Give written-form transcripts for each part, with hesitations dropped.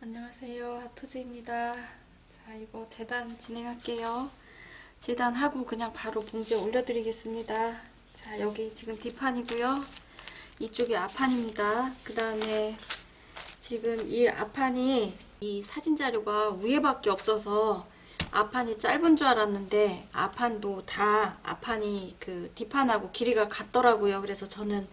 안녕하세요. 하토즈입니다. 자, 이거 재단 진행할게요. 재단하고 그냥 바로 봉지에 올려드리겠습니다. 자, 여기 지금 뒷판이고요. 이쪽이 앞판입니다. 그 다음에 지금 이 앞판이 이 사진 자료가 위에밖에 없어서 앞판이 짧은 줄 알았는데 앞판도 다 앞판이 그 뒷판하고 길이가 같더라고요. 그래서 저는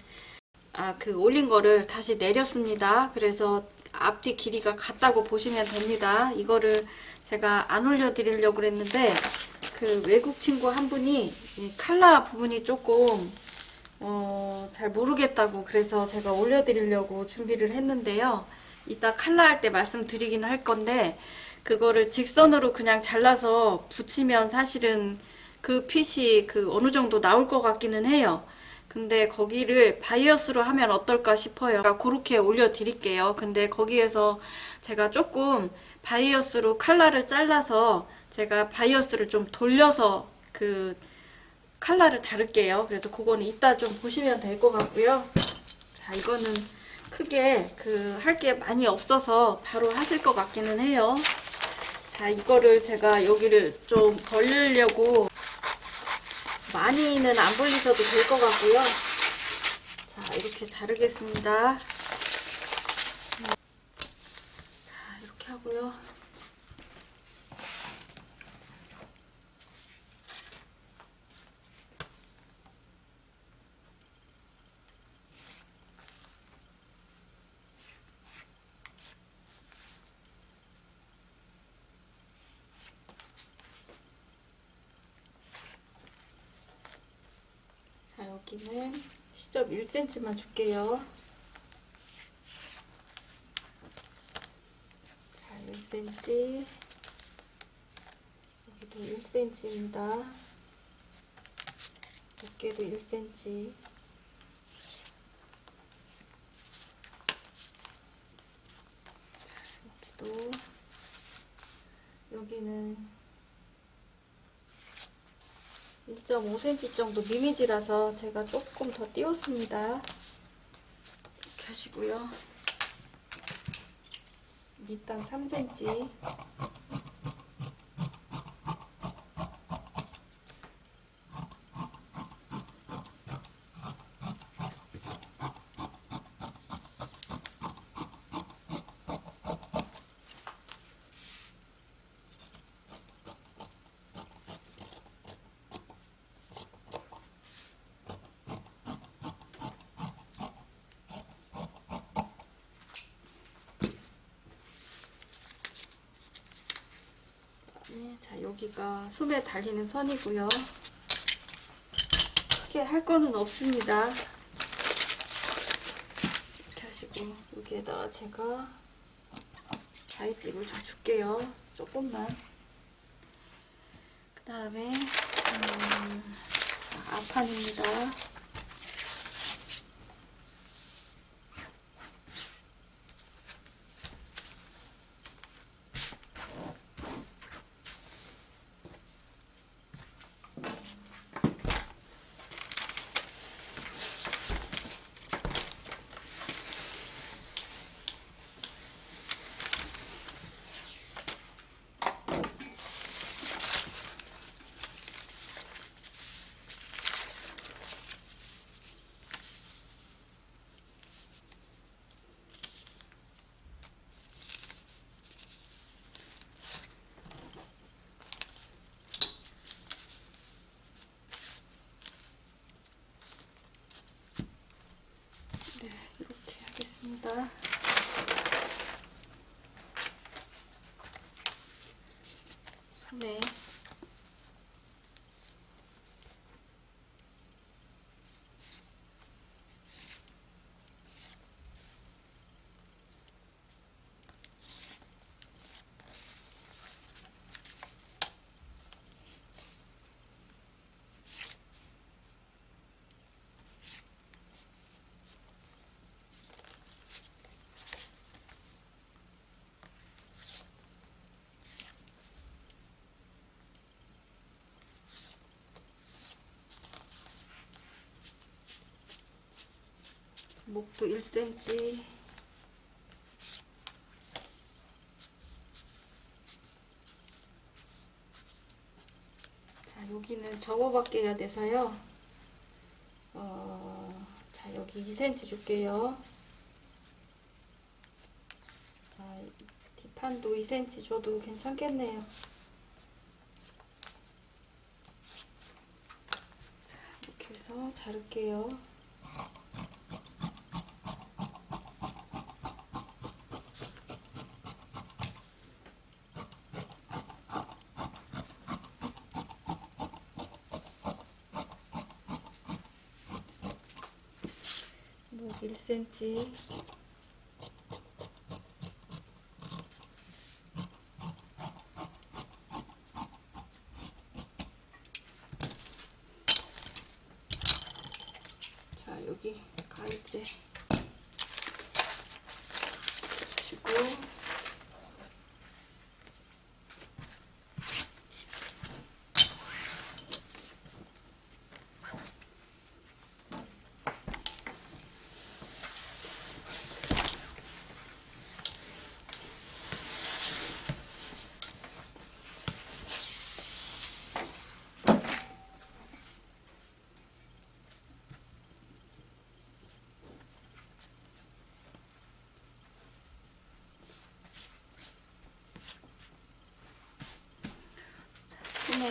올린 거를 다시 내렸습니다. 그래서 앞뒤 길이가 같다고 보시면 됩니다. 이거를 제가 안 올려드리려고 그랬는데 그 외국 친구 한 분이 이 칼라 부분이 조금 잘 모르겠다고 그래서 제가 올려드리려고 준비를 했는데요. 이따 칼라 할 때 말씀드리긴 할 건데 그거를 직선으로 그냥 잘라서 붙이면 사실은 그 핏이 그 어느 정도 나올 것 같기는 해요. 근데 거기를 바이어스로 하면 어떨까 싶어요. 그렇게 올려드릴게요. 근데 거기에서 제가 조금 바이어스로 칼라를 잘라서 제가 바이어스를 좀 돌려서 그 칼라를 다룰게요. 그래서 그거는 이따 좀 보시면 될 것 같고요. 자, 이거는 크게 할 게 많이 없어서 바로 하실 것 같기는 해요. 자, 이거를 제가 여기를 좀 벌리려고 많이는 안 벌리셔도 될 것 같고요. 자, 이렇게 자르겠습니다. 자, 이렇게 하고요. 자, 여기는 시접 1cm만 줄게요. 자, 1cm. 여기도 1cm입니다. 두께도 1cm. 여기도, 여기는 1.5cm 정도 미미지라서 제가 조금 더 띄웠습니다. 이렇게 하시고요. 밑단 3cm. 자, 여기가 소매 달리는 선이고요. 크게 할 거는 없습니다. 이렇게 하시고 여기에다가 제가 가위집을 좀 줄게요. 조금만. 그 다음에 자, 앞판입니다. 네, 이렇게 하겠습니다. 소매. 목도 1cm. 접어밖에 해야 돼서요. 자, 여기 2cm 줄게요. 자, 뒷판도 2cm 줘도 괜찮겠네요. 이렇게 해서 자를게요. 뭐 1cm. 자, 여기 가위째 주시고, 손에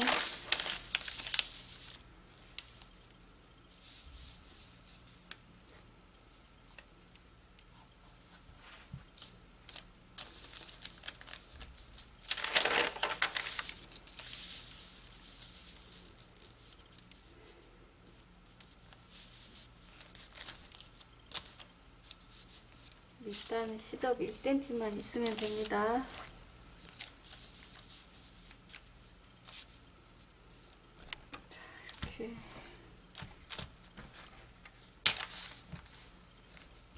밑단은 시접 1cm만 있으면 됩니다. 이렇게.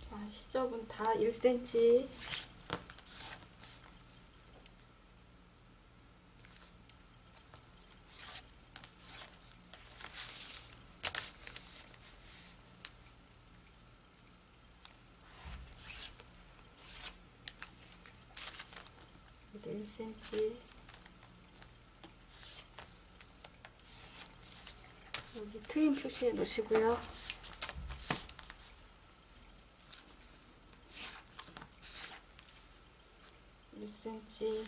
자, 시접은 다 1cm. 여기 1cm. 여기 트임 표시해 놓으시고요. cm.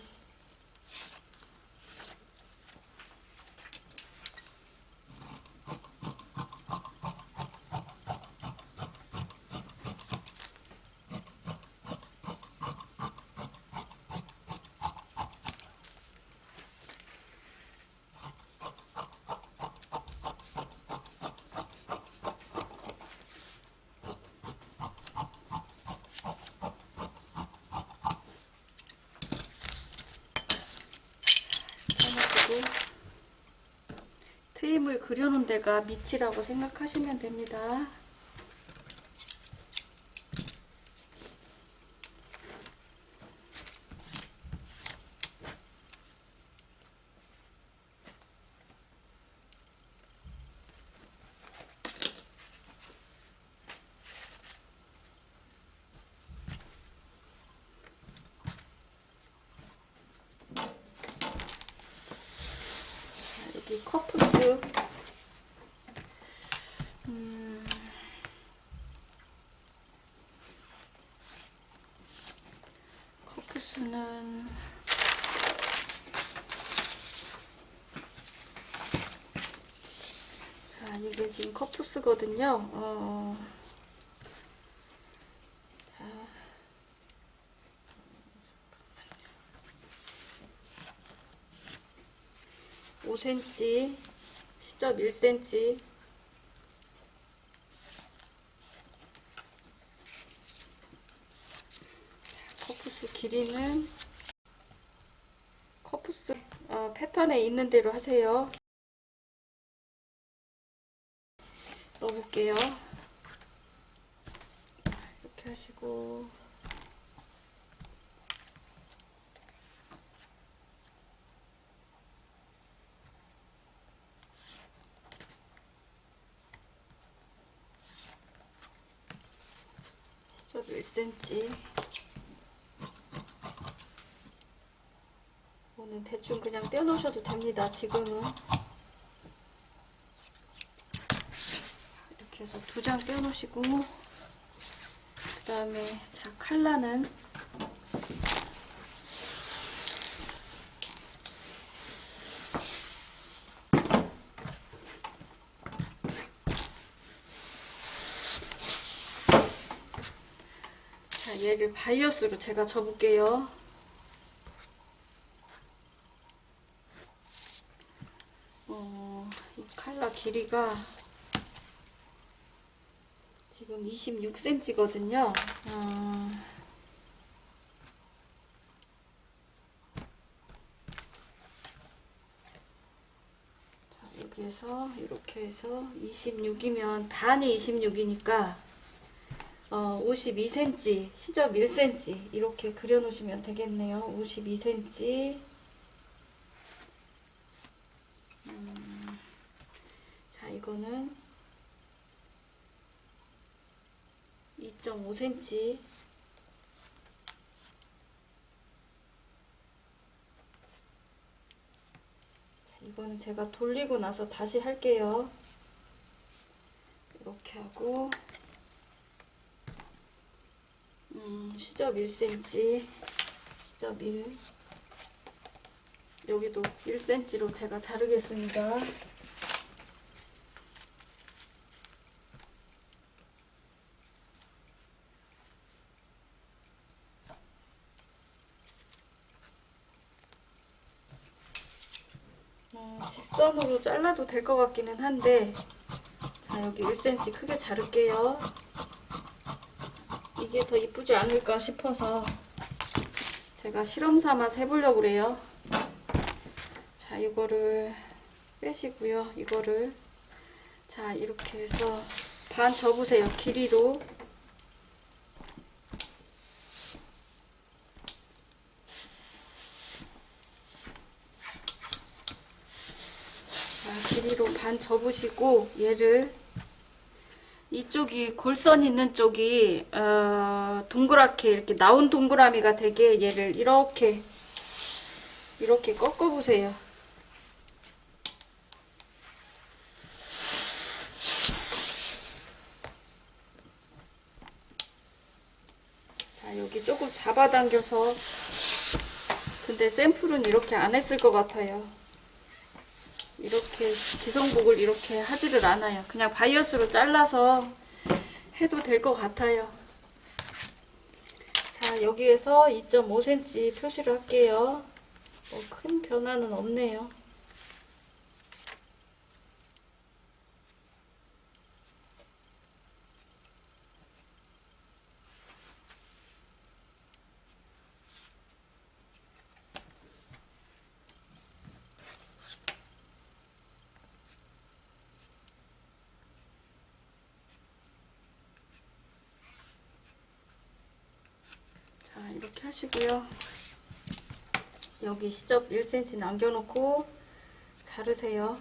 트임을 그려놓은 데가 밑이라고 생각하시면 됩니다. 여기 커프스, 커프스는 자, 이게 지금 커프스거든요. 자, 5cm, 시접 1cm. 커프스 길이는 커프스 패턴에 있는 대로 하세요. 넣어볼게요. 이렇게 하시고, 시접 1cm. 이거는 대충 그냥 떼어놓으셔도 됩니다. 지금은. 해서 2장 떼어놓으시고, 그 다음에 자 칼라는 자 얘를 바이어스로 제가 접을게요. 이 칼라 길이가 지금 26cm거든요. 자, 여기에서 이렇게 해서 26이면 반이 26이니까 52cm, 시접 1cm 이렇게 그려 놓으시면 되겠네요. 52cm. 자, 이거는 2.5cm. 자, 이거는 제가 돌리고 나서 다시 할게요. 이렇게 하고 시접 1cm, 시접 1, 여기도 1cm로 제가 자르겠습니다. 직선으로 잘라도 될 것 같기는 한데, 자 여기 1cm 크게 자를게요. 이게 더 이쁘지 않을까 싶어서 제가 실험 삼아 해보려고 그래요. 자 이거를 빼시고요. 이거를 자 이렇게 해서 반 접으세요. 길이로. 자 길이로 반 접으시고 얘를 이쪽이 골선 있는 쪽이 동그랗게 이렇게 나온 동그라미가 되게 얘를 이렇게 꺾어 보세요. 자 여기 조금 잡아당겨서, 근데 샘플은 이렇게 안 했을 것 같아요. 이렇게 기성복을 이렇게 하지를 않아요. 그냥 바이어스로 잘라서 해도 될 것 같아요. 자 여기에서 2.5cm 표시를 할게요. 뭐 큰 변화는 없네요. 자 이렇게 하시고요. 여기 시접 1cm 남겨놓고 자르세요.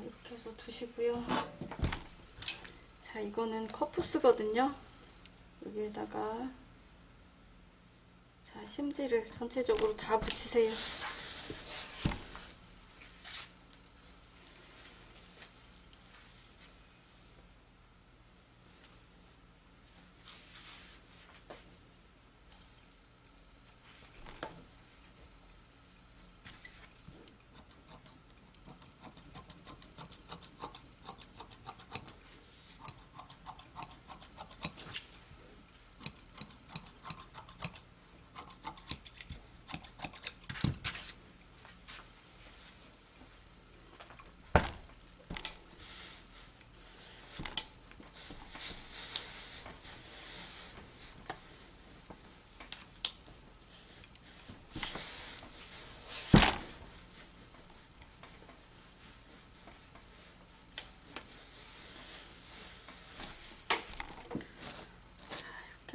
이렇게 해서 두시고요. 자 이거는 커프스거든요. 여기에다가 자 심지를 전체적으로 다 붙이세요.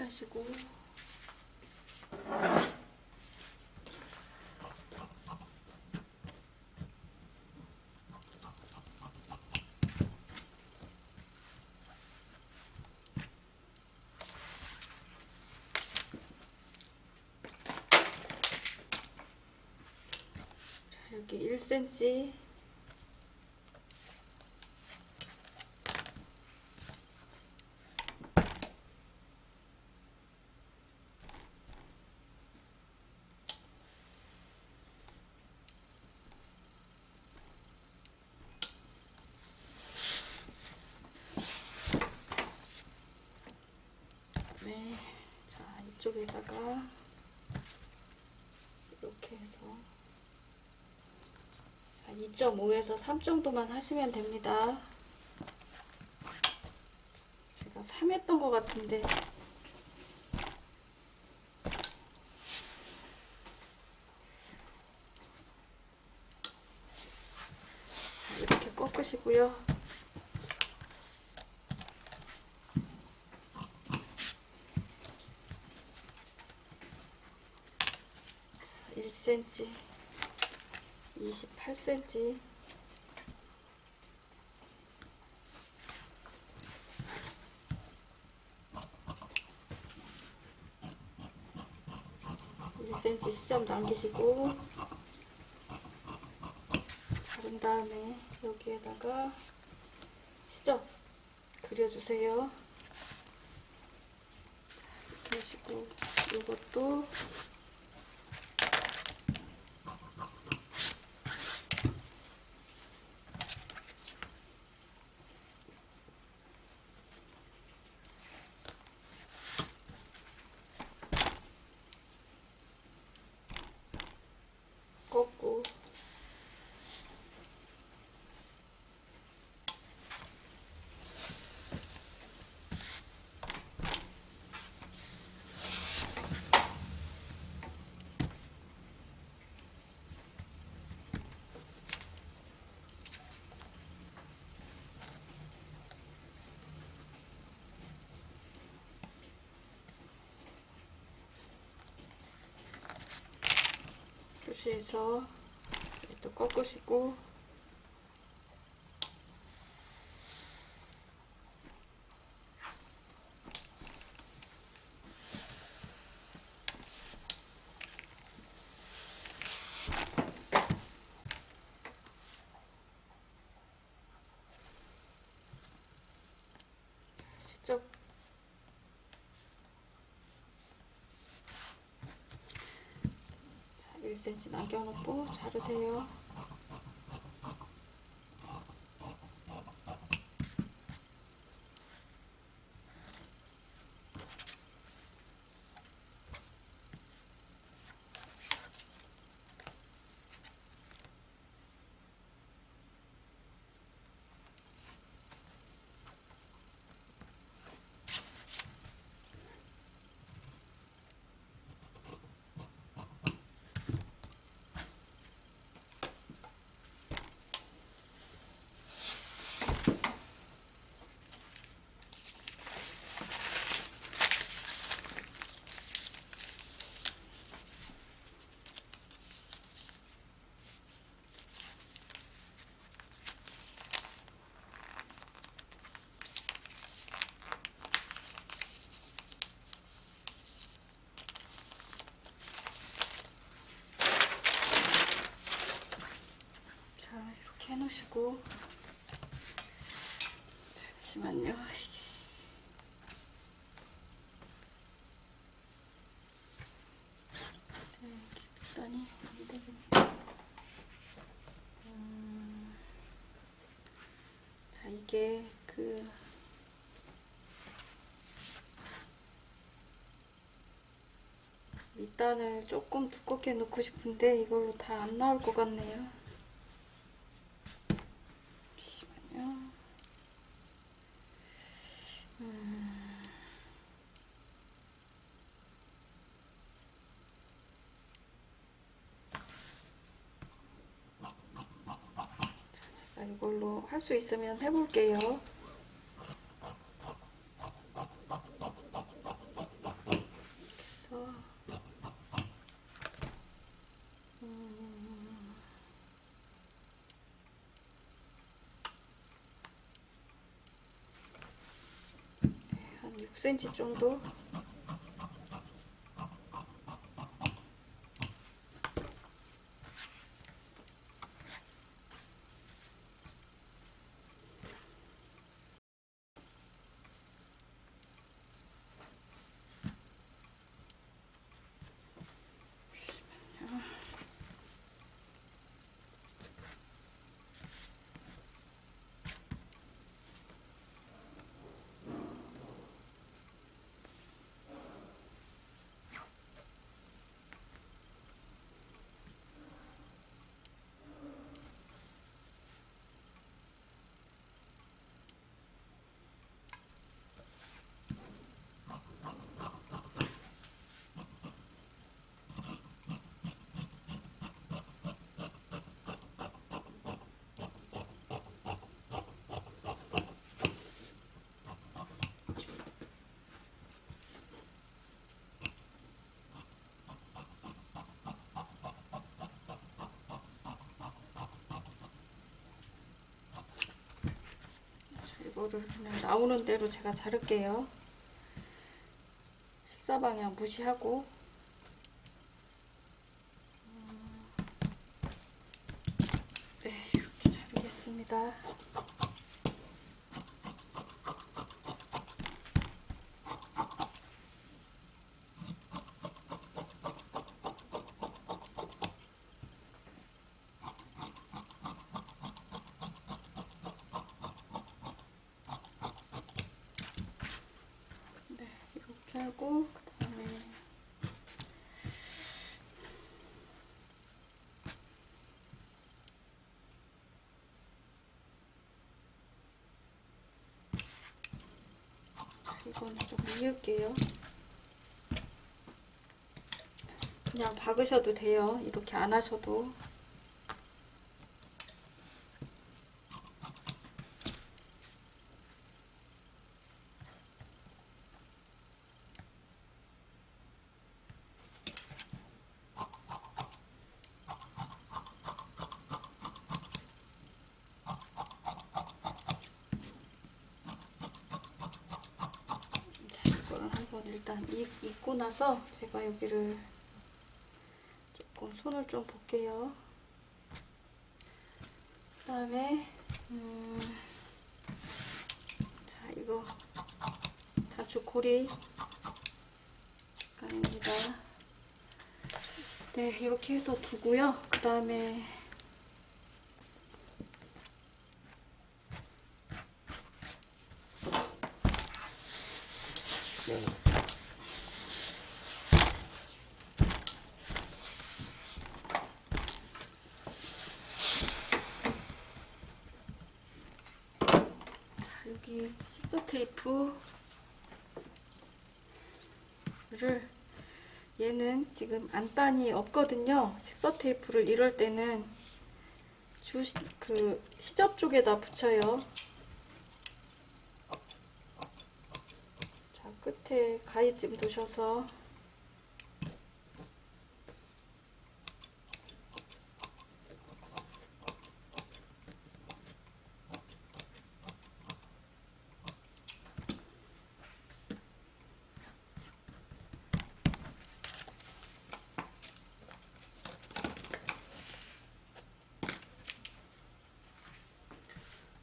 하시고 여기 1cm 네, 자 이쪽에다가 이렇게 해서 2.5에서 3 정도만 하시면 됩니다. 제가 3 했던 것 같은데 이렇게 꺾으시고요. 자, 1cm 28cm 1cm 시점 남기시고 자른 다음에 여기에다가 시점 그려주세요. 이렇게 하시고 이것도 꺾고 표시해서 또 꺾으시고 시점 자 1cm 남겨놓고 자르세요. 자 이렇게 해놓으시고 잠시만요. 이렇게 붙다니 안 되겠네. 자 이게 그 밑단을 조금 두껍게 넣고 싶은데 이걸로 다 안 나올 것 같네요. 잠시만요. 제가 이걸로 할 수 있으면 해볼게요. 6cm 정도. 이거를 그냥 나오는 대로 제가 자를게요. 식사 방향 무시하고. 네, 이렇게 자르겠습니다. 네, 이렇게 하고 그다음에 이거는 좀 이을게요. 그냥 박으셔도 돼요. 이렇게 안 하셔도. 한번 일단 익고 나서 제가 여기를 조금 손을 좀 볼게요. 그 다음에 자, 이거 다주고리 간입니다. 네, 이렇게 해서 두고요. 그 다음에 여기 식도 테이프를, 얘는 지금 안단이 없거든요. 식서 테이프를 이럴 때는 그 시접 쪽에다 붙여요. 자, 끝에 가위찜 두셔서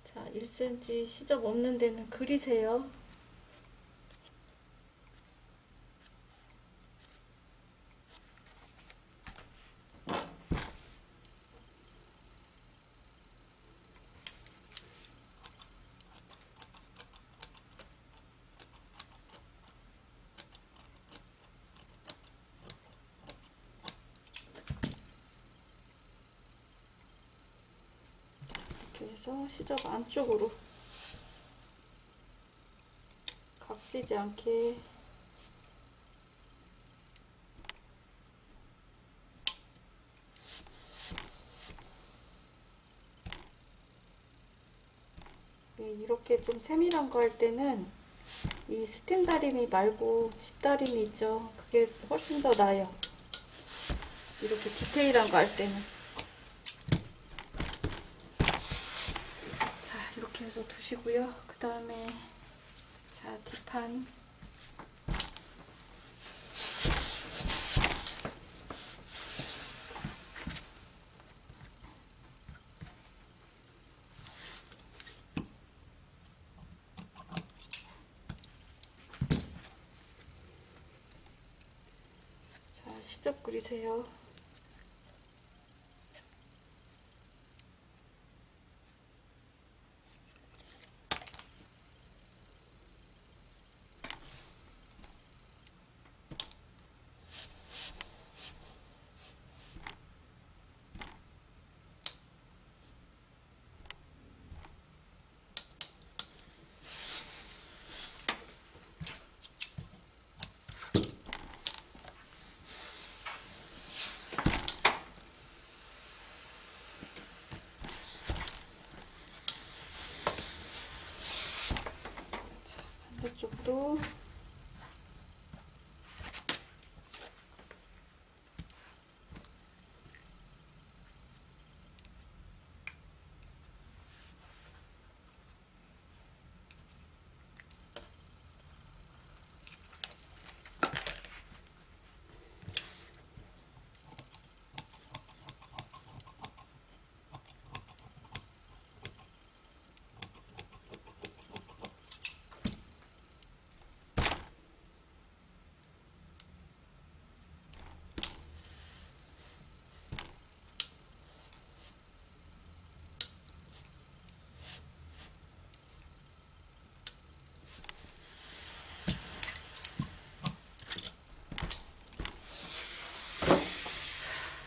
자, 1cm 시접 없는 데는 그리세요. 이렇게 해서 시접 안쪽으로 각지지 않게 이렇게 좀 세밀한 거 할 때는 이 스팀 다리미 말고 집 다리미 있죠? 그게 훨씬 더 나아요. 이렇게 디테일한 거 할 때는. 자, 이렇게 해서 두시고요. 그 다음에 자, 뒷판 시접 그리세요. 반대쪽도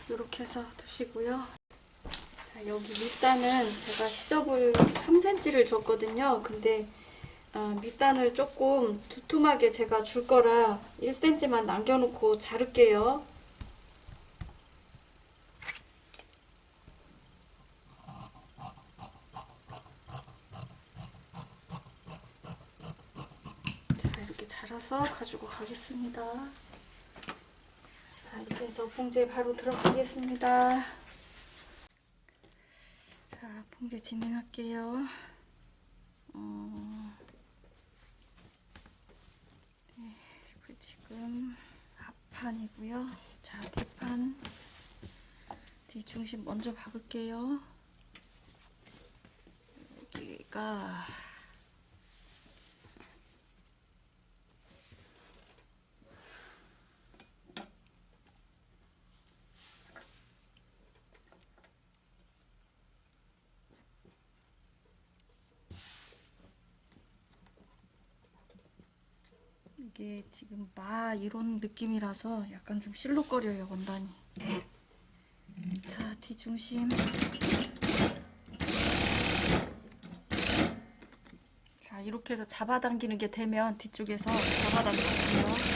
이렇게 해서 두시고요. 자, 여기 밑단은 제가 시접을 3cm를 줬거든요. 근데 밑단을 조금 두툼하게 제가 줄 거라 1cm만 남겨놓고 자를게요. 자, 이렇게 잘라서 가지고 가겠습니다. 자, 이렇게 해서 봉지에 바로 들어가겠습니다. 자, 봉지 진행할게요. 네, 지금 앞판이고요. 자, 뒷판, 뒷중심 먼저 박을게요. 여기가 이게 지금 이런 느낌이라서 약간 좀 실룩거려요, 원단이. 자, 뒤중심. 자, 이렇게 해서 잡아당기는 게 되면 뒤쪽에서 잡아당겨주세요.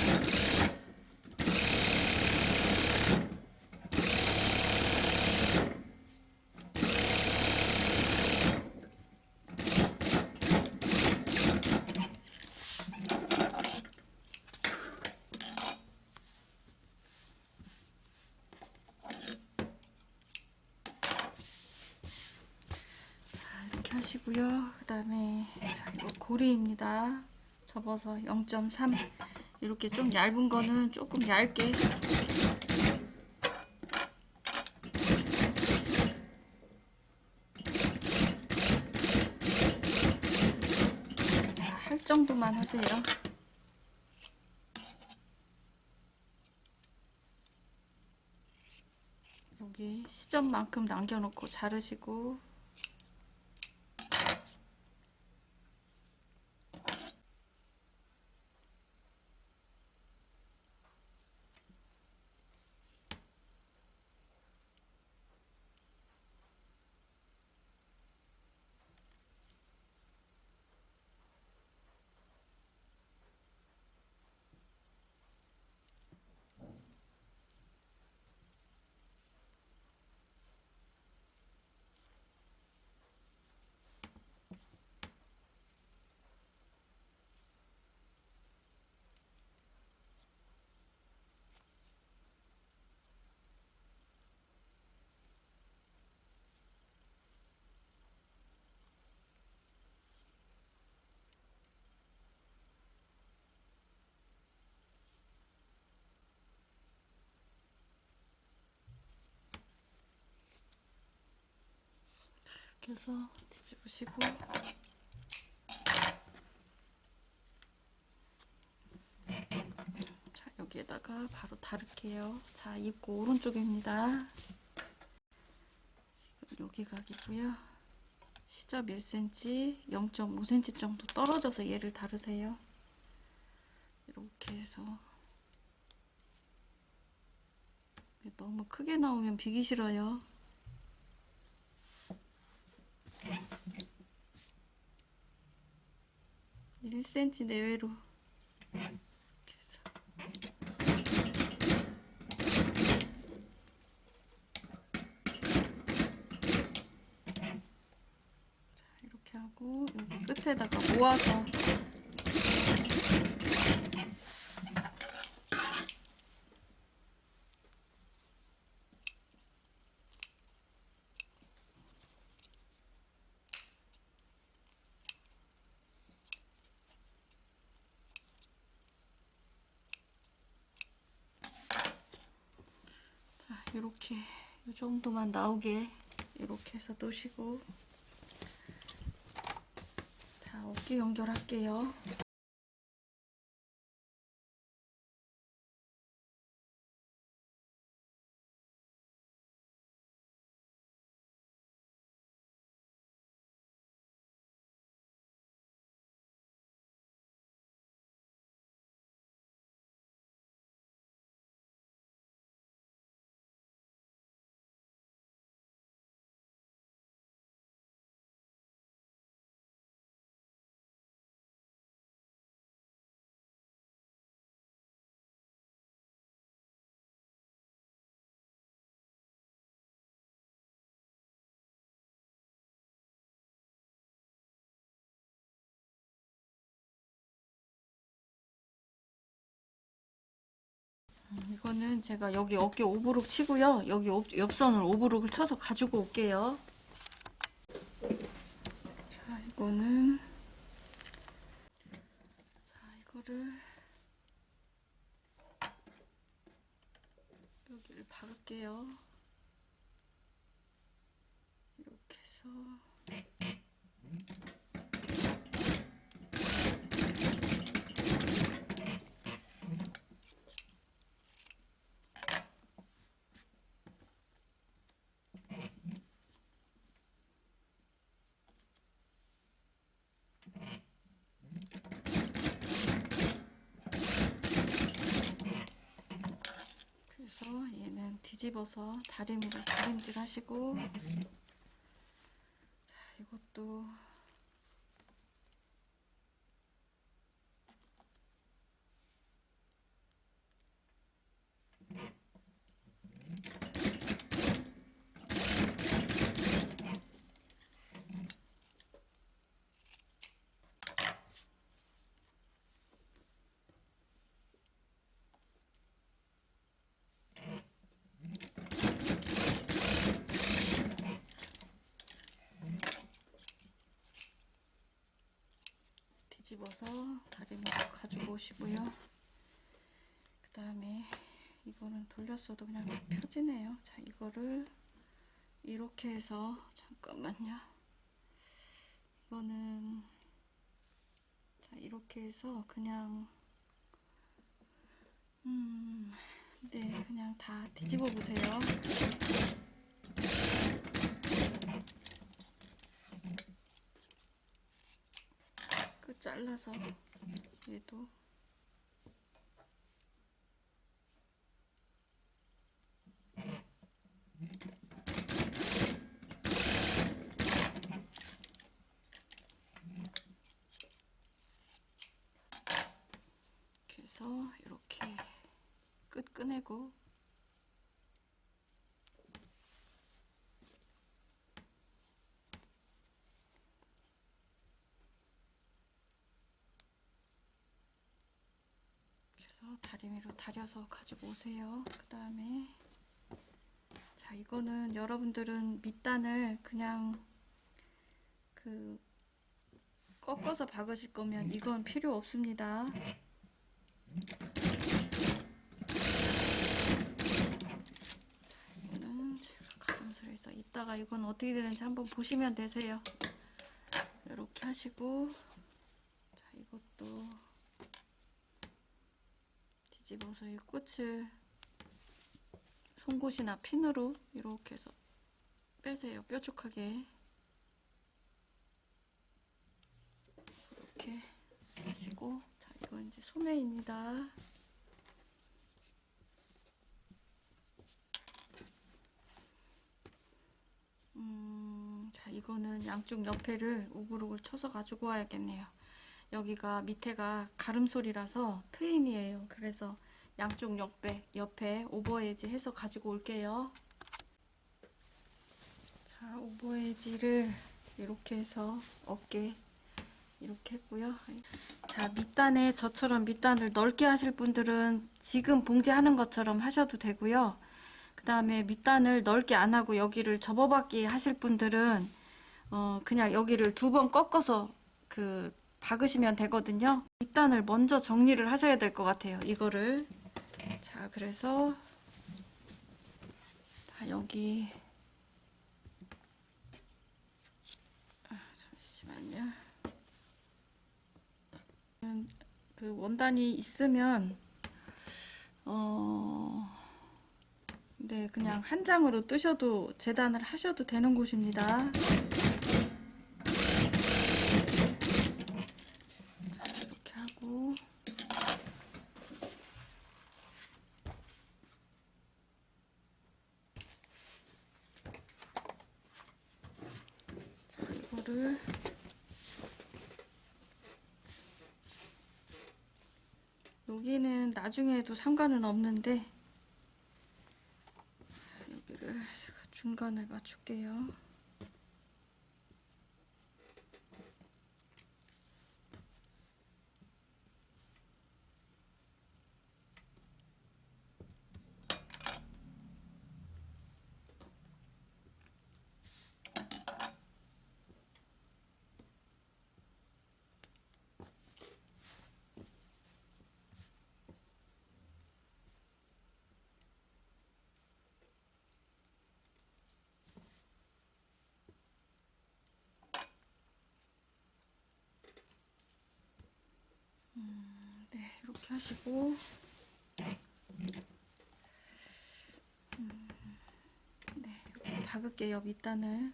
하시고요. 그 다음에 이거 고리입니다. 접어서 0.3 이렇게 좀 얇은 거는 조금 얇게 할 정도만 하세요. 여기 시접만큼 남겨놓고 자르시고 이렇게 해서 뒤집으시고 자, 여기에다가 여기다가 바로 다를게요. 자, 입구 오른쪽입니다. 지금 여기 각이고요. 시접 1cm, 0.5cm 정도 떨어져서 얘를 다르세요. 이렇게 해서 너무 크게 나오면 비기 싫어요. 1cm 내외로 이렇게 해서 자, 이렇게 하고 여기 끝에다가 모아서 자, 이렇게 이 정도만 나오게 이렇게 해서 놓으시고 자, 어깨 연결할게요. 이거는 제가 여기 어깨 오브룩 치고요. 여기 옆선을 오브룩을 쳐서 가지고 올게요. 자, 이거는 자, 이거를 여기를 박을게요. 이렇게 해서 그래서 얘는 뒤집어서 다림으로 다림질 하시고 자, 이것도 뒤집어서 다림으로 가지고 오시고요. 그 다음에 이거는 돌렸어도 그냥 펴지네요. 자, 이거를 이렇게 해서 잠깐만요. 이거는 자, 이렇게 해서 그냥 네, 그냥 다 뒤집어 보세요. 끝 잘라서 얘도 이렇게 해서 이렇게 끝 꺼내고 그래서 다리미로 다려서 가지고 오세요. 그 다음에 자, 이거는 여러분들은 밑단을 그냥 그 꺾어서 박으실 거면 이건 필요 없습니다. 이거는 제가 가름을 해서 이따가 이건 어떻게 되는지 한번 보시면 되세요. 이렇게 하시고 자, 이것도 뒤집어서 이 꽃을 송곳이나 핀으로 이렇게 해서 빼세요. 뾰족하게. 이렇게 하시고, 자, 이건 이제 소매입니다. 자, 이거는 양쪽 옆에를 오글오글 쳐서 가지고 와야겠네요. 여기가 밑에가 가름솔이라서 트임이에요. 그래서 양쪽 옆에 오버에지 해서 가지고 올게요. 자, 오버에지를 이렇게 해서 어깨 이렇게 했고요. 자, 밑단에 저처럼 밑단을 넓게 하실 분들은 지금 봉제하는 것처럼 하셔도 되고요. 그 다음에 밑단을 넓게 안 하고 여기를 접어박기 하실 분들은 그냥 여기를 2번 꺾어서 박으시면 되거든요. 밑단을 먼저 정리를 하셔야 될 것 같아요. 이거를. 자, 그래서 자, 여기 잠시만요. 그 원단이 있으면 네, 그냥 한 장으로 뜨셔도 재단을 하셔도 되는 곳입니다. 자, 이렇게 하고 자, 이거를 여기는 나중에 해도 상관은 없는데 여기를 제가 중간을 맞출게요. 네, 이렇게 하시고 네, 이렇게 박을게요. 밑단을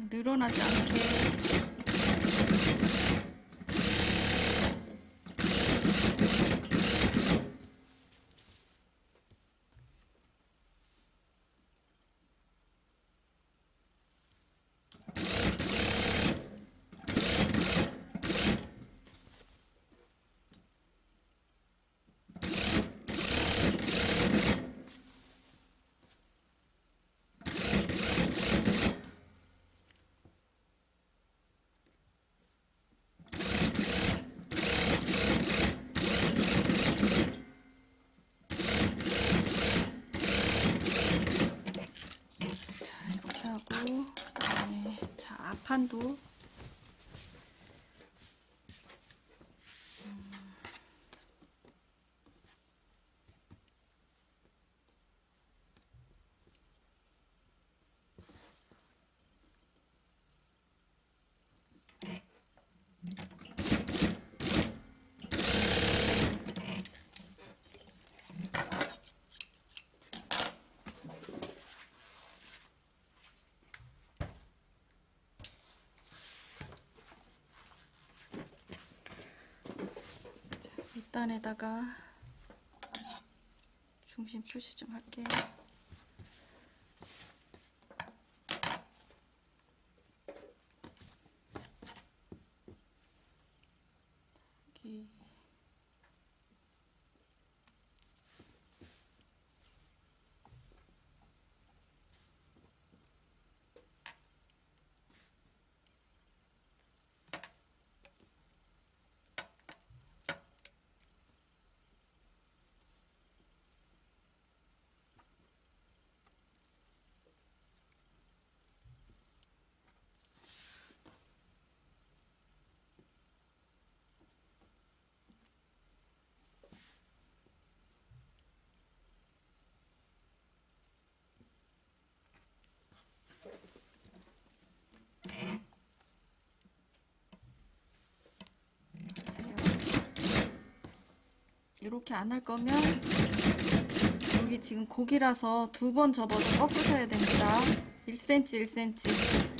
늘어나지 않게. 이렇게 하고 그다음에 자, 앞판도 밑단에다가 중심 표시 좀 할게요. 여기 이렇게 안 할 거면 여기 지금 고기라서 2번 접어서 꺾으셔야 됩니다. 1cm 1cm.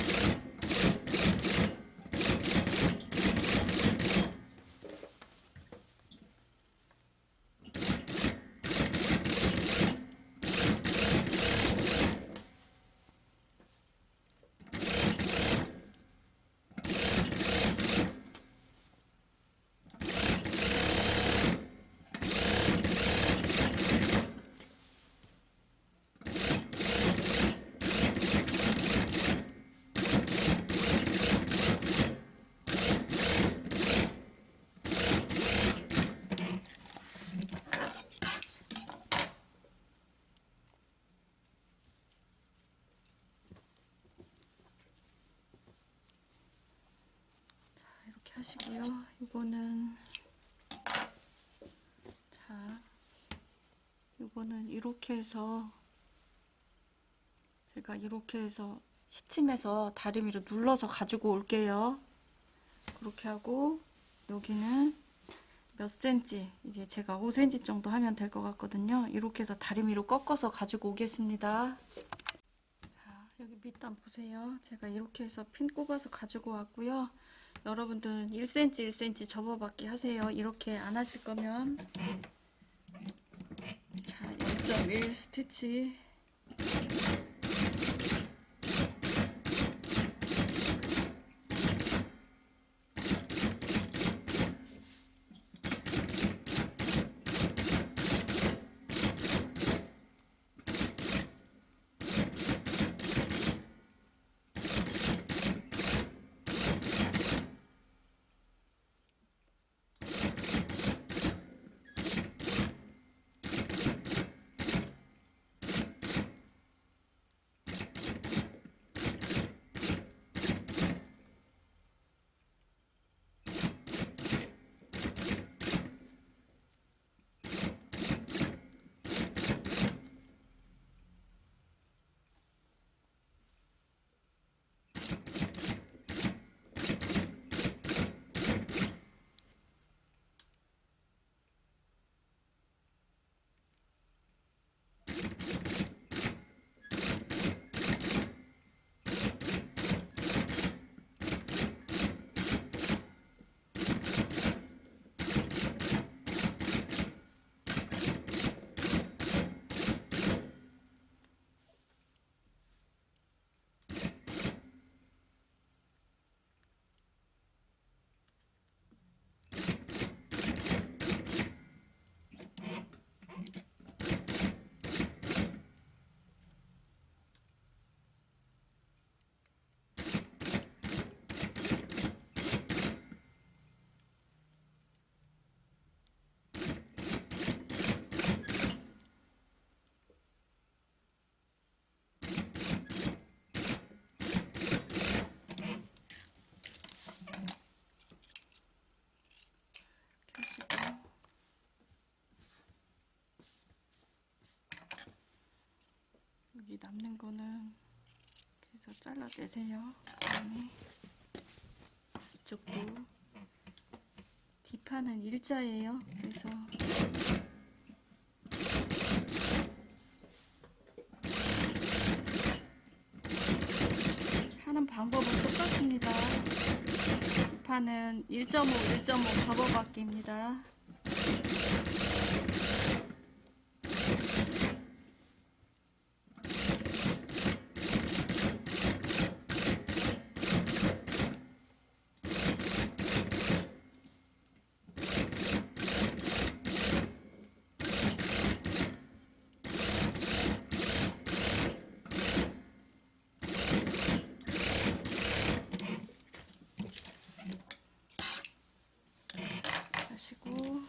이렇게 하시고요. 이거는 자, 이거는 이렇게 해서 제가 이렇게 해서 시침해서 다리미로 눌러서 가지고 올게요. 그렇게 하고 여기는 몇 cm, 이제 제가 5cm 정도 하면 될 것 같거든요. 이렇게 해서 다리미로 꺾어서 가지고 오겠습니다. 자, 여기 밑단 보세요. 제가 이렇게 해서 핀 꼽아서 가지고 왔고요. 여러분들은 1cm 1cm 접어받기 하세요. 이렇게 안 하실 거면. 자, 0.1 스티치. 여기 남는 거는 그래서 잘라내세요. 그다음에 이쪽도 뒷판은 일자예요. 그래서 하는 방법은 똑같습니다. 뒷판은 1.5, 1.5 접어받기입니다. 하시고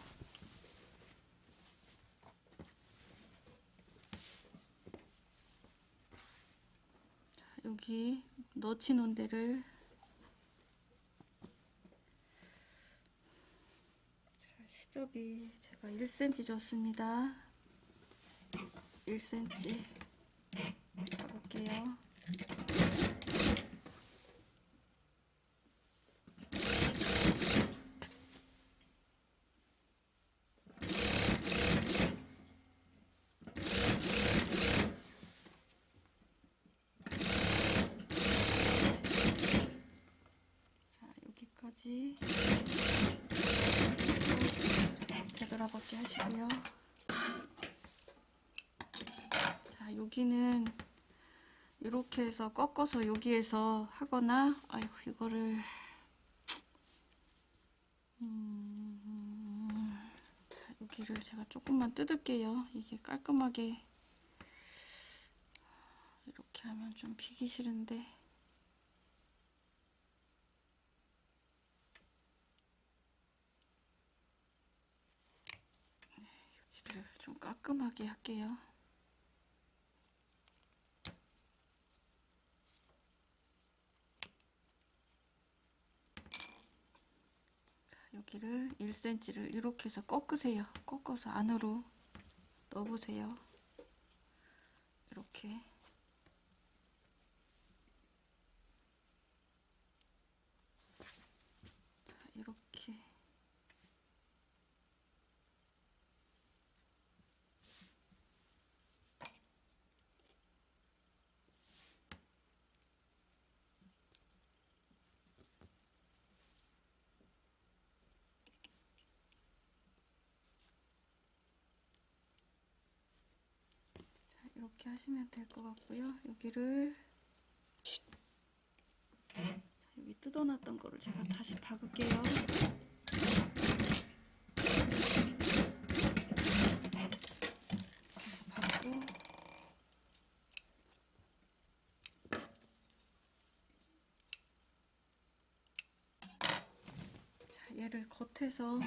여기 너치 놓은 데를 시접이 제가 1cm 줬습니다. 1cm 잡을게요. 여기까지 되돌아받게 하시고요. 자, 여기는 이렇게 해서 꺾어서 여기에서 하거나, 아이고, 이거를, 자, 여기를 제가 조금만 뜯을게요. 이게 깔끔하게, 이렇게 하면 좀 비기 싫은데. 여기를 좀 깔끔하게 할게요. 여기를 1cm를 이렇게 해서 꺾으세요. 꺾어서 안으로 넣어보세요. 이렇게. 자, 이렇게. 이렇게 하시면 될 것 같고요. 여기를 자, 여기 뜯어놨던 거를 제가 다시 박을게요. 이렇게 해서 박고 자, 얘를 겉에서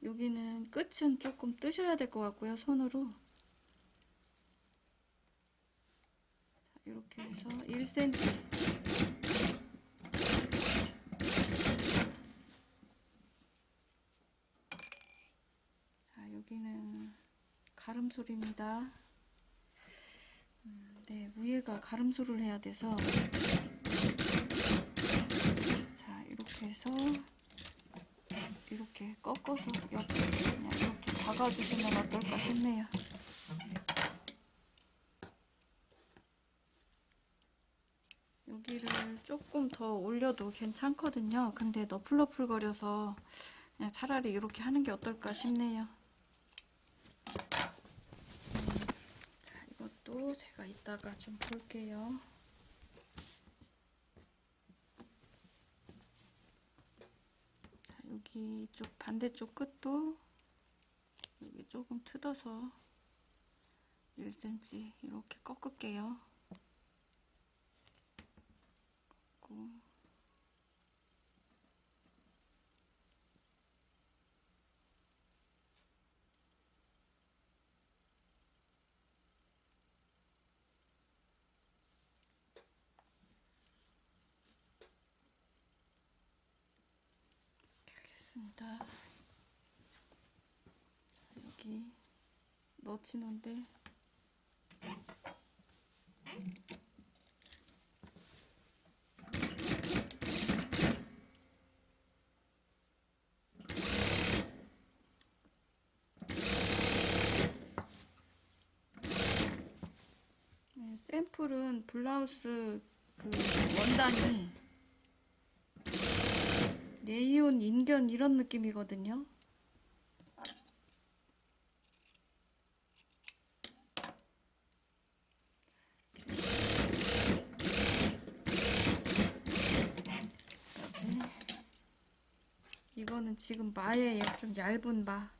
여기는 끝은 조금 뜨셔야 될 것 같고요. 손으로 이렇게 해서 1cm 자, 여기는 가름솔입니다. 네, 위에가 가름솔을 해야 돼서 자, 이렇게 해서 이렇게 꺾어서 옆에 그냥 이렇게 박아주시면 어떨까 싶네요. 여기를 조금 더 올려도 괜찮거든요. 근데 너플너플거려서 그냥 차라리 이렇게 하는 게 어떨까 싶네요. 자, 이것도 제가 이따가 좀 볼게요. 자, 여기 쪽 반대쪽 끝도 여기 조금 뜯어서 1cm 이렇게 꺾을게요. 꺾고 하겠습니다. 여기 넣치는데 네, 샘플은 블라우스 그 원단이 레이온 인견 이런 느낌이거든요. 이거는 지금 마예요. 좀 얇은 마.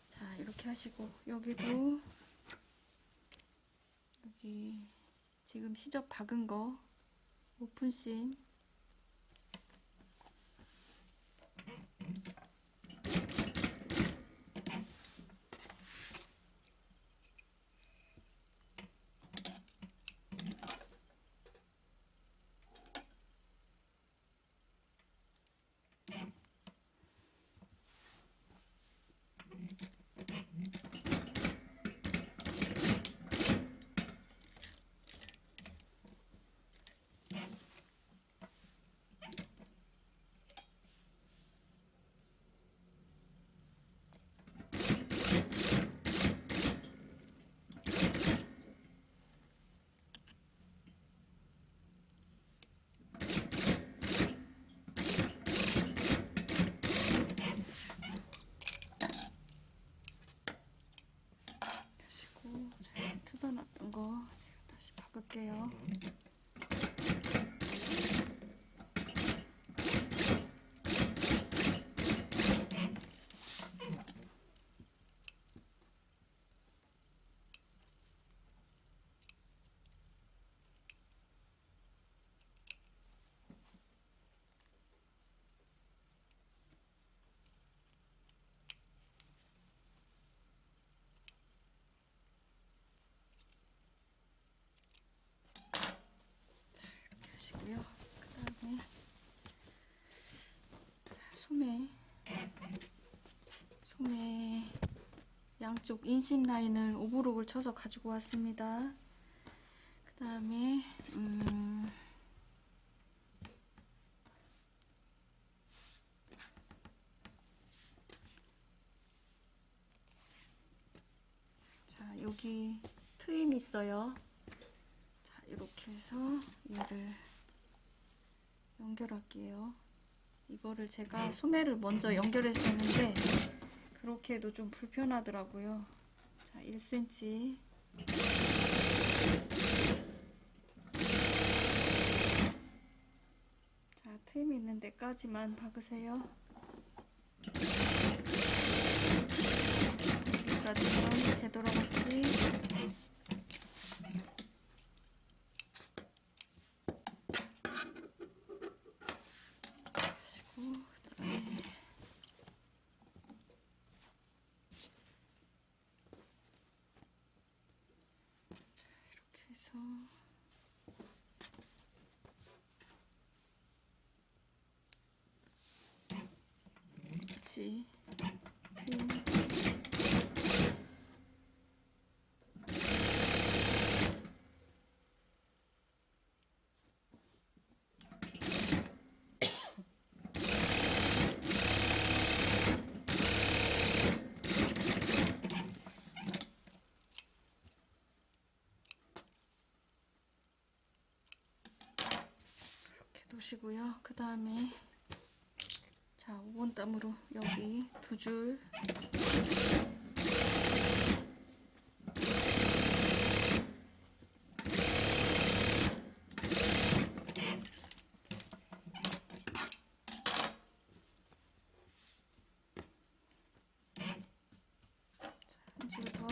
자, 이렇게 하시고 여기도 여기 지금 시접 박은 거 오픈씬 양쪽 인심 라인을 오버록을 쳐서 가지고 왔습니다. 그 다음에 자, 여기 트임이 있어요. 자, 이렇게 해서 얘를 연결할게요. 이거를 제가 소매를 먼저 연결했었는데 그렇게 해도 좀 불편하더라고요. 자, 1cm. 자, 트임 있는 데까지만 박으세요. 여기까지는 되돌아갔지. 그다음에 이렇게 해서 같이 놓으시고요. 그 다음에 자, 5번 담으로 여기 두 줄 한 줄 더.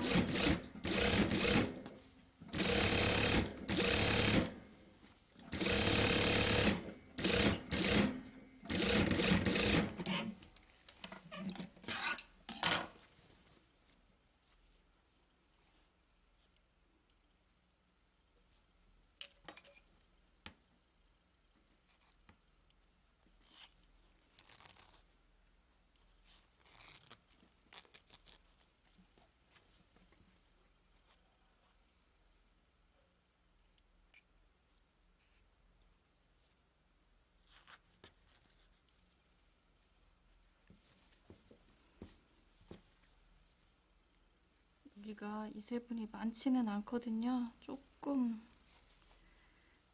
여기가 이 세분이 많지는 않거든요. 조금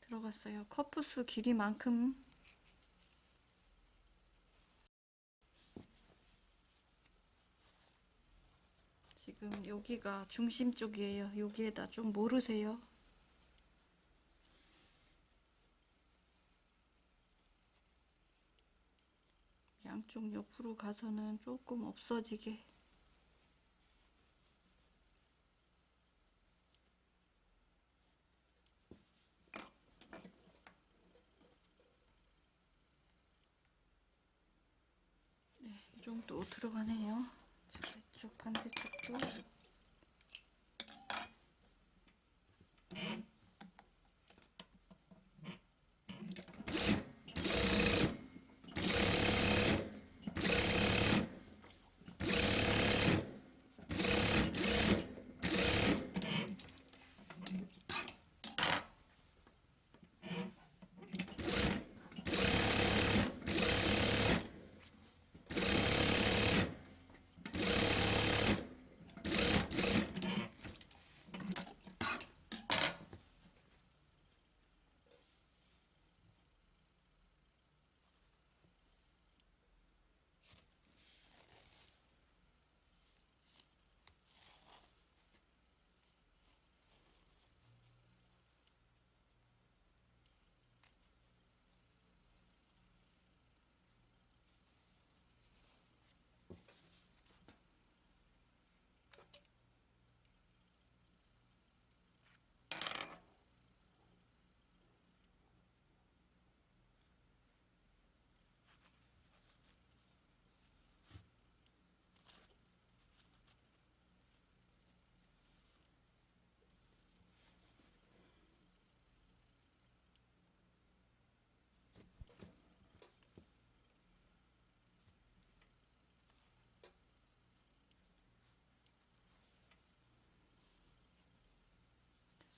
들어갔어요. 커프스 길이만큼. 지금 여기가 중심 쪽이에요. 여기에다 좀 모르세요. 양쪽 옆으로 가서는 조금 없어지게. 네, 이 정도 들어가네요. 자, 이쪽 반대쪽도.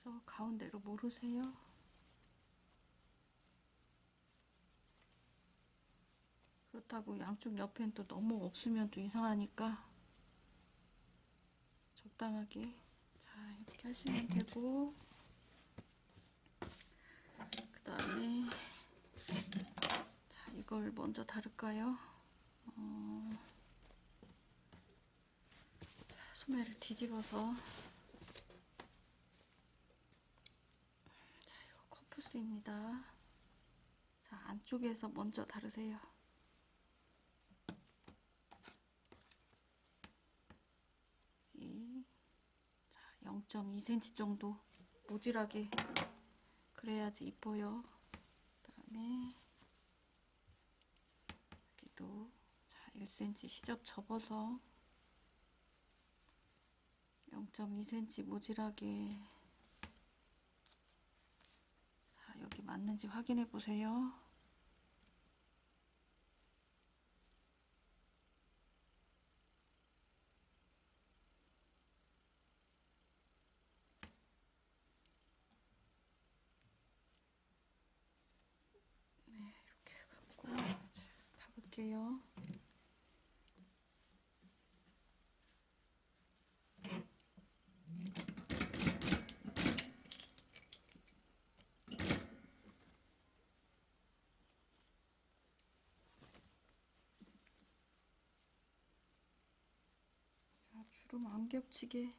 그래서 가운데로 모르세요. 그렇다고 양쪽 옆엔 또 너무 없으면 또 이상하니까 적당하게. 자, 이렇게 하시면 되고, 그 다음에 자, 이걸 먼저 다룰까요? 소매를 뒤집어서, 자, 이거 커프스입니다. 자, 안쪽에서 먼저 다루세요. 자, 0.2cm 정도 모질하게 그래야지 이뻐요. 그 다음에 여기도 자, 1cm 시접 접어서 0.2cm 모질하게. 자, 여기 맞는지 확인해 보세요. 네, 이렇게 갖고 자, 박을게요. 자, 주름 안 겹치게.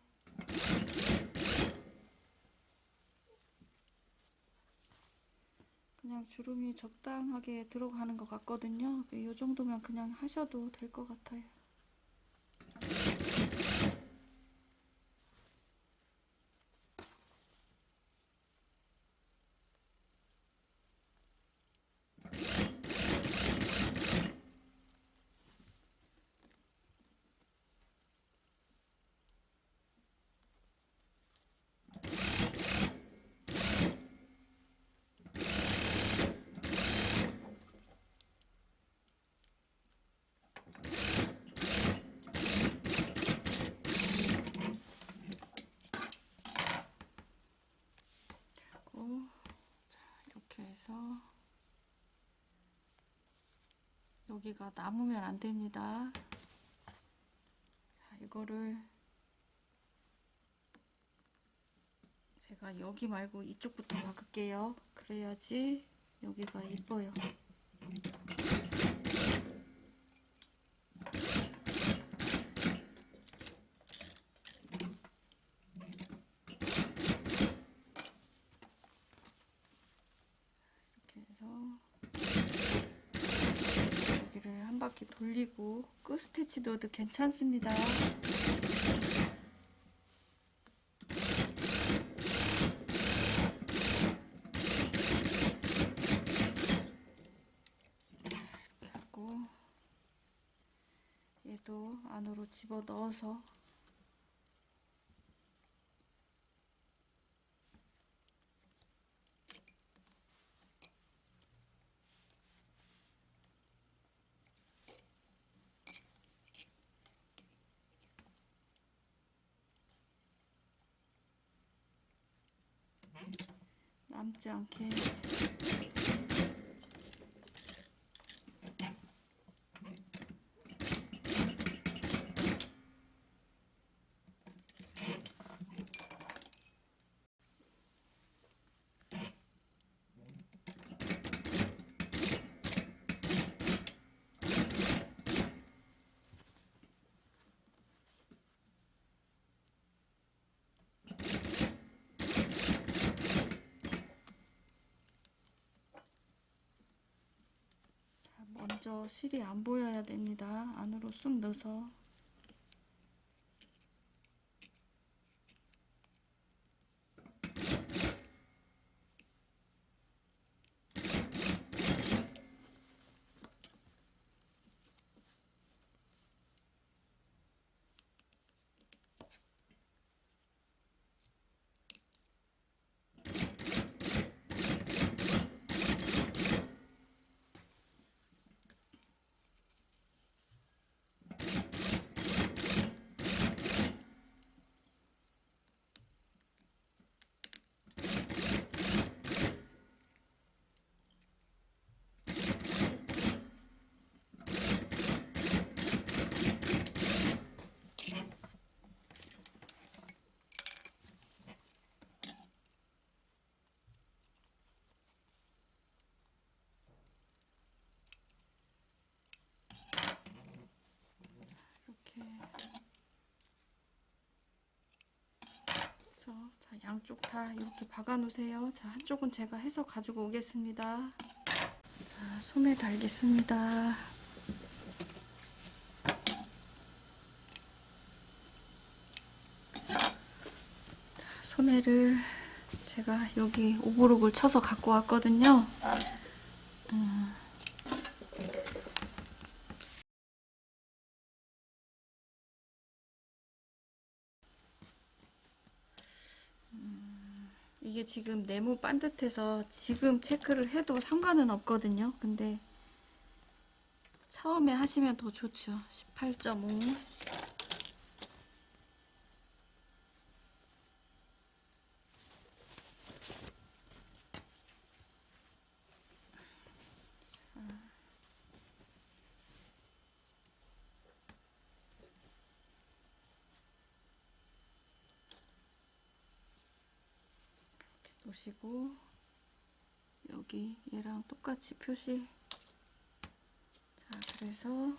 그냥 주름이 적당하게 들어가는 것 같거든요. 이 정도면 그냥 하셔도 될 것 같아요. 그리고 자, 이렇게 해서 여기가 남으면 안 됩니다. 자, 이거를 제가 여기 말고 이쪽부터 박을게요. 그래야지 여기가 이뻐요. 이렇게 해서 여기를 한 바퀴 돌리고 끝 스티치 넣어도 괜찮습니다. 이렇게 하고 얘도 안으로 집어 넣어서 남지 않게 먼저 실이 안 보여야 됩니다. 안으로 쑥 넣어서 양쪽 다 이렇게 박아 놓으세요. 자, 한쪽은 제가 해서 가지고 오겠습니다. 자, 소매 달겠습니다. 자, 소매를 제가 여기 오버록을 쳐서 갖고 왔거든요. 이게 지금 네모 반듯해서 지금 체크를 해도 상관은 없거든요. 근데 처음에 하시면 더 좋죠. 18.5. 놓으시고 여기 얘랑 똑같이 표시. 자, 그래서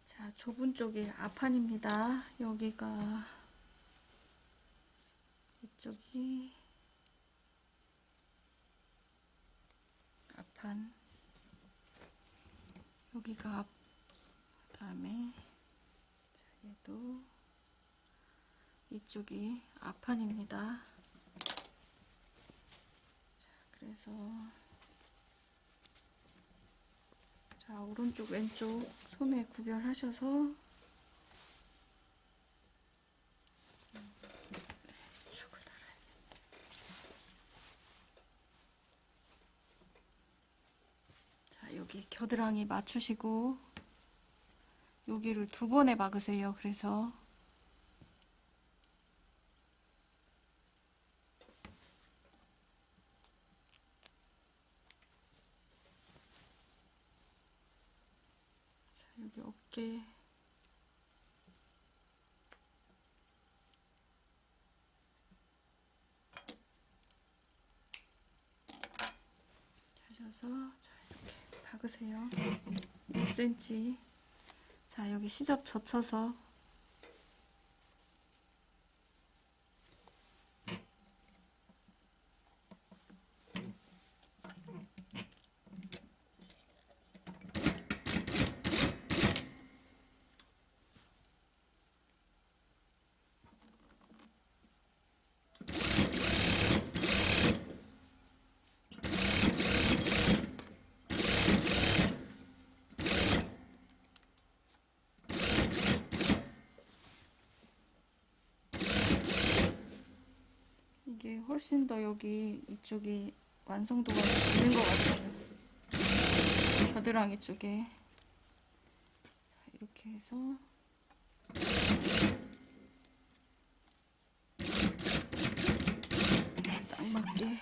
자, 좁은 쪽이 앞판입니다. 여기가 이쪽이 앞판, 여기가 앞, 그다음에 자, 얘도 이쪽이 앞판입니다. 자, 그래서 자, 오른쪽 왼쪽 소매 구별하셔서 이쪽을 달아야겠다. 자, 여기 겨드랑이 맞추시고 여기를 2번에 박으세요. 그래서 자, 여기 어깨 하셔서 자, 이렇게 박으세요. 1cm. 자, 여기 시접 젖혀서 이게 훨씬 더 여기 이쪽이 완성도가 있는 것 같아요. 겨드랑이 쪽에. 자, 이렇게 해서 딱 맞게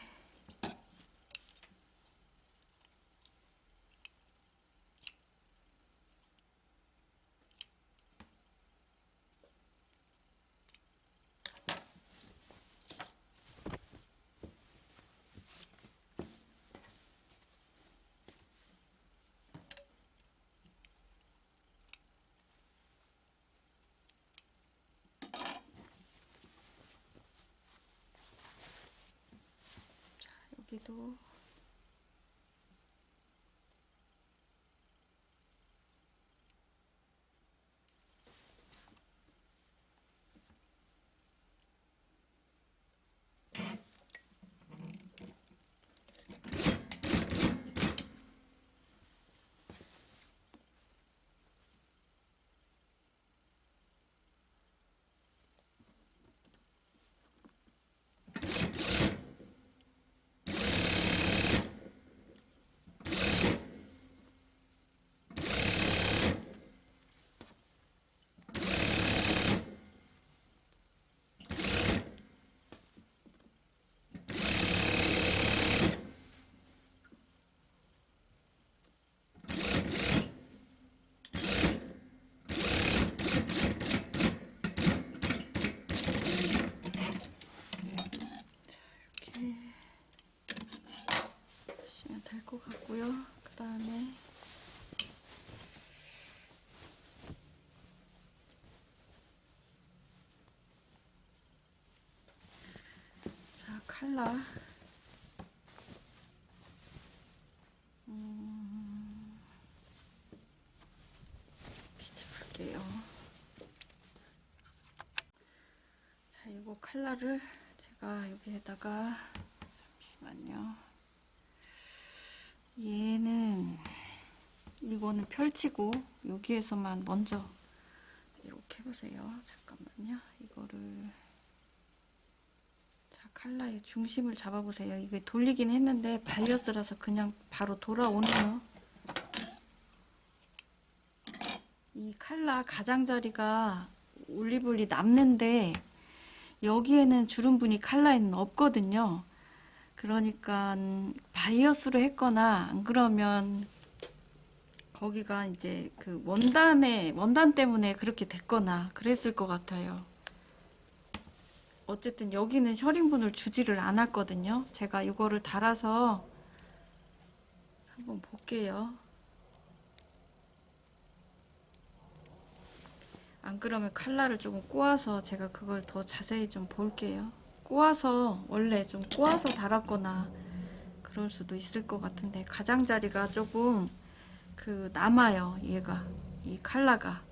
여기도 이렇게 하시면 될 것 같고요. 그 다음에 칼라 뒤집을게요. 자, 이거 칼라를 제가 여기에다가 잠시만요. 얘는 이거는 펼치고 여기에서만 먼저 이렇게 해보세요. 잠깐만요. 이거를 자, 칼라의 중심을 잡아보세요. 이게 돌리긴 했는데 바이어스라서 그냥 바로 돌아오네요. 이 칼라 가장자리가 올리블리 남는데 여기에는 주름분이 칼라에는 없거든요. 그러니까 바이어스로 했거나 안 그러면 거기가 이제 그 원단 때문에 그렇게 됐거나 그랬을 것 같아요. 어쨌든 여기는 셔링분을 주지를 않았거든요. 제가 이거를 달아서 한번 볼게요. 안 그러면 칼라를 조금 꼬아서 제가 그걸 더 자세히 좀 볼게요. 꼬아서 원래 좀 꼬아서 달았거나 그럴 수도 있을 것 같은데 가장자리가 조금 그 남아요. 얘가 이 칼라가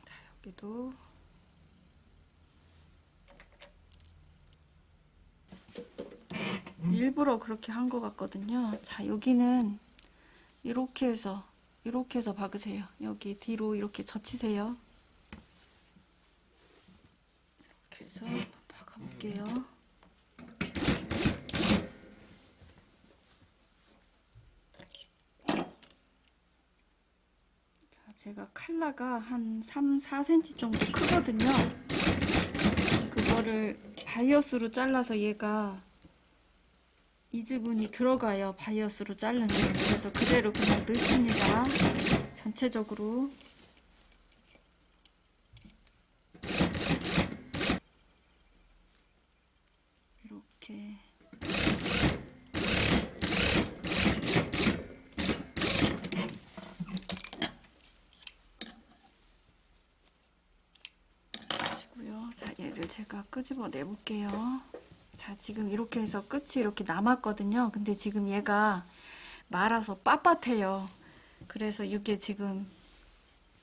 자, 여기도 일부러 그렇게 한 것 같거든요. 자, 여기는 이렇게 해서 박으세요. 여기 뒤로 이렇게 젖히세요. 이렇게 해서 박아볼게요. 자, 제가 칼라가 한 3, 4cm 정도 크거든요. 그거를 바이어스로 잘라서 얘가 이즈분이 들어가요. 바이어스로 자르면. 그래서 그대로 그냥 넣습니다. 전체적으로. 이렇게. 하시고요. 자, 얘를 제가 끄집어 내볼게요. 자, 지금 이렇게 해서 끝이 이렇게 남았거든요. 근데 지금 얘가 말아서 빳빳해요. 그래서 이게 지금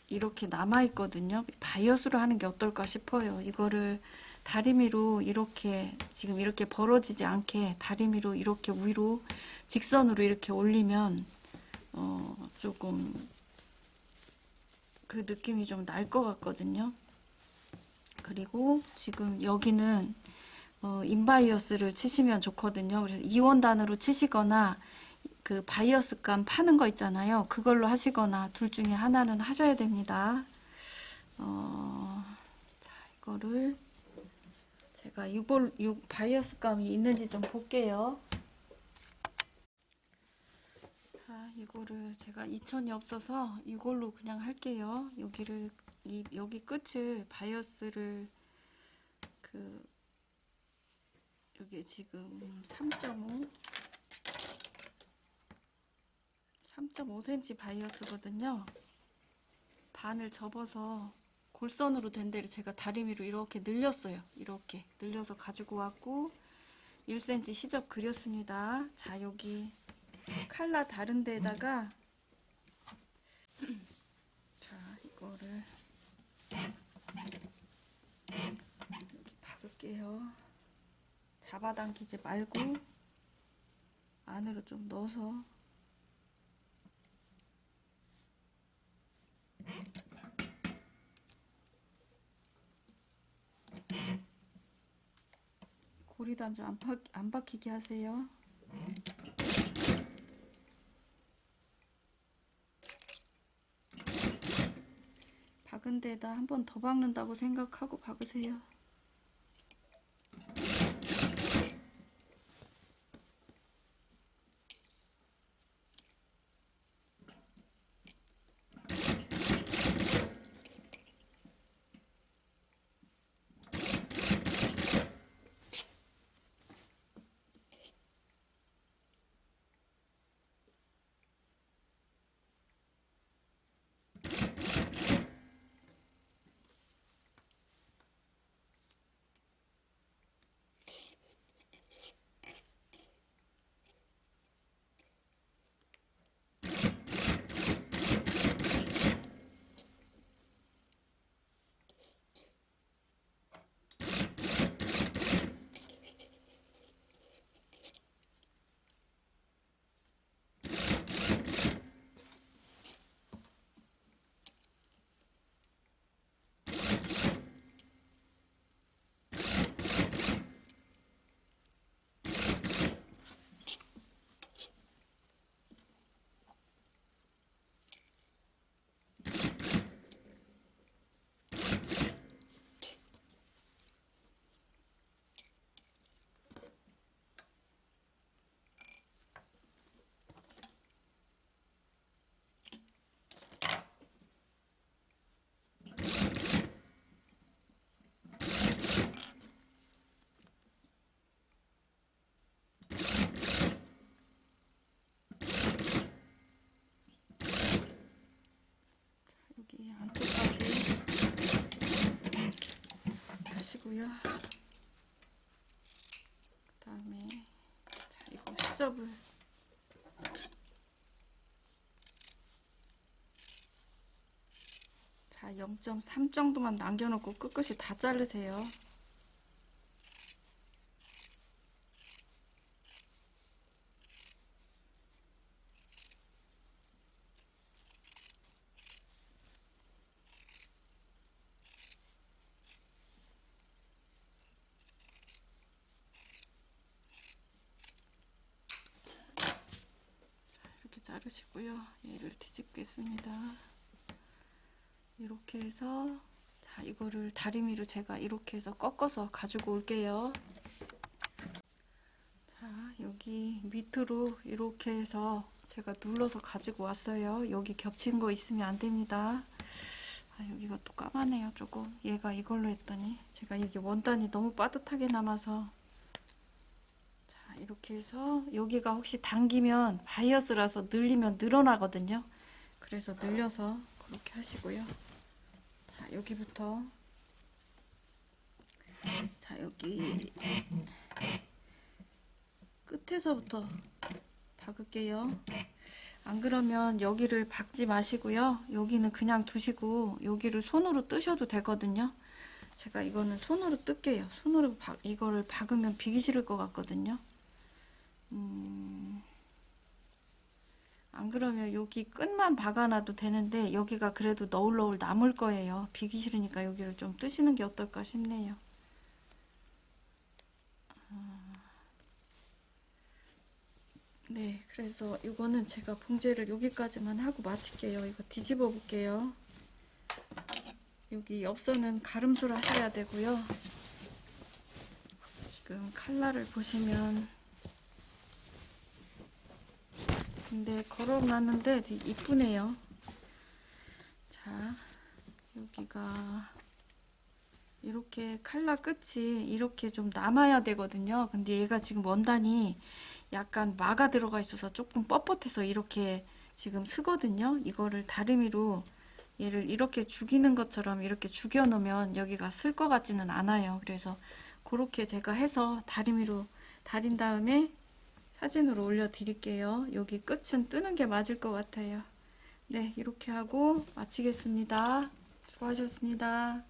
이렇게 남아있거든요. 바이어스로 하는 게 어떨까 싶어요. 이거를 다리미로 이렇게 지금 이렇게 벌어지지 않게 다리미로 이렇게 위로 직선으로 이렇게 올리면 조금 그 느낌이 좀 날 것 같거든요. 그리고 지금 여기는 인바이어스를 치시면 좋거든요. 그래서 2원단으로 치시거나 그 바이어스감 파는 거 있잖아요. 그걸로 하시거나 둘 중에 하나는 하셔야 됩니다. 자, 이거를 제가 바이어스감이 있는지 좀 볼게요. 자, 이거를 제가 2000이 없어서 이걸로 그냥 할게요. 여기 끝을 바이어스를 여기 지금 3.5cm 바이어스거든요. 반을 접어서 골선으로 된 데를 제가 다리미로 이렇게 늘렸어요. 이렇게 늘려서 가지고 왔고 1cm 시접 그렸습니다. 자, 여기 칼라 다른 데에다가 자, 이거를 여기 박을게요. 잡아당기지 말고 안으로 좀 넣어서 고리단주 안 박히게 하세요. 박은 데에다 한 번 더 박는다고 생각하고 박으세요. 하시고요. 그 다음에 자, 이거 수접을 자 0.3 정도만 남겨놓고 끝끝이 다 자르세요. 이렇게 자르시고요. 얘를 뒤집겠습니다. 이렇게 해서 자 이거를 다리미로 제가 이렇게 해서 꺾어서 가지고 올게요. 자 여기 밑으로 이렇게 해서 제가 눌러서 가지고 왔어요. 여기 겹친 거 있으면 안 됩니다. 아, 여기가 또 까마네요. 조금 얘가 이걸로 했더니 제가 이게 원단이 너무 빠듯하게 남아서 자 이렇게 해서 여기가 혹시 당기면 바이어스라서 늘리면 늘어나거든요. 그래서 늘려서 그렇게 하시고요. 자 여기부터 자 여기 끝에서부터 박을게요. 안 그러면 여기를 박지 마시고요. 여기는 그냥 두시고 여기를 손으로 뜨셔도 되거든요. 제가 이거는 손으로 뜰게요. 손으로 이거를 박으면 비기 싫을 것 같거든요. 안 그러면 여기 끝만 박아놔도 되는데 여기가 그래도 너울너울 남을 거예요. 비기 싫으니까 여기를 좀 뜨시는 게 어떨까 싶네요. 네, 그래서 이거는 제가 봉제를 여기까지만 하고 마칠게요. 이거 뒤집어 볼게요. 여기 옆선은 가름술 하셔야 되고요. 지금 칼라를 보시면 근데 걸어놨는데 되게 이쁘네요. 자, 여기가 이렇게 칼라 끝이 이렇게 좀 남아야 되거든요. 근데 얘가 지금 원단이 약간 마가 들어가 있어서 조금 뻣뻣해서 이렇게 지금 쓰거든요. 이거를 다리미로 얘를 이렇게 죽이는 것처럼 이렇게 죽여 놓으면 여기가 쓸 것 같지는 않아요. 그래서 그렇게 제가 해서 다리미로 다린 다음에 사진으로 올려 드릴게요. 여기 끝은 뜨는 게 맞을 것 같아요. 네, 이렇게 하고 마치겠습니다. 수고하셨습니다.